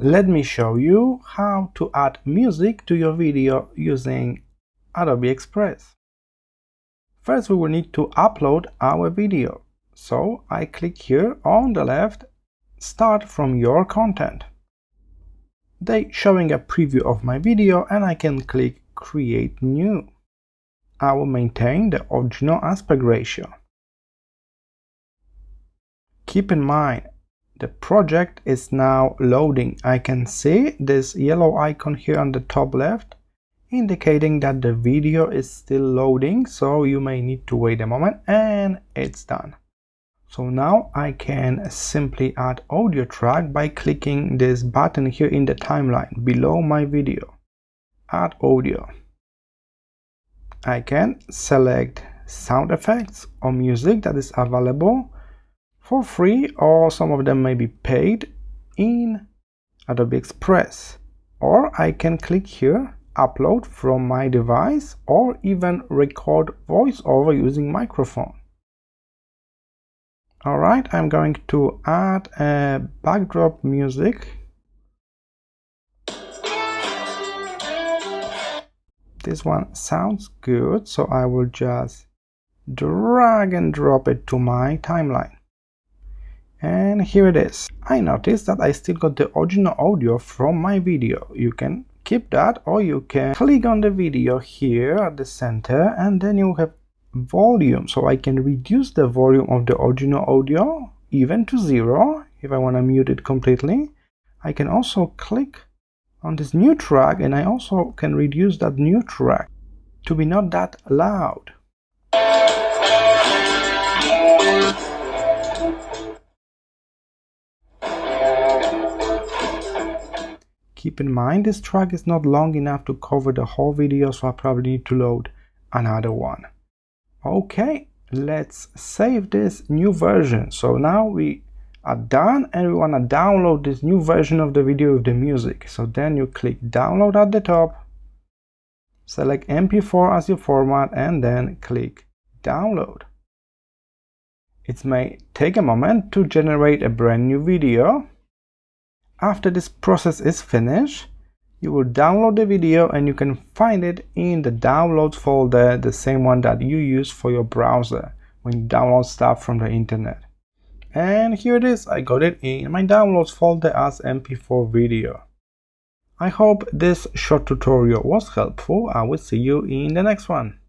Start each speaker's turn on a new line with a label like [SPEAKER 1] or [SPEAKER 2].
[SPEAKER 1] Let me show you how to add music to your video using Adobe Express. First, we will need to upload our video. So I click here on the left, Start from your content. They showing a preview of my video and I can click Create New. I will maintain the original aspect ratio. Keep in mind, the project is now loading. I can see this yellow icon here on the top left, indicating that the video is still loading, so you may need to wait a moment, and it's done. So now I can simply add audio track by clicking this button here in the timeline below my video. Add audio. I can select sound effects or music that is available for free, or some of them may be paid in Adobe Express. Or I can click here, upload from my device, or even record voiceover using microphone. Alright, I'm going to add a backdrop music. This one sounds good, so I will just drag and drop it to my timeline. And here it is. I noticed that I still got the original audio from my video. You can keep that, or you can click on the video here at the center, and then you have volume. So I can reduce the volume of the original audio even to 0 if I want to mute it completely. I can also click on this new track, and I also can reduce that new track to be not that loud. Keep in mind, this track is not long enough to cover the whole video, so I probably need to load another one. Okay, let's save this new version. So now we are done and we want to download this new version of the video with the music. So then you click download at the top, select MP4 as your format, and then click download. It may take a moment to generate a brand new video. After this process is finished, you will download the video and you can find it in the downloads folder, the same one that you use for your browser when you download stuff from the internet. And here it is. I got it in my downloads folder as MP4 video. I hope this short tutorial was helpful. I will see you in the next one.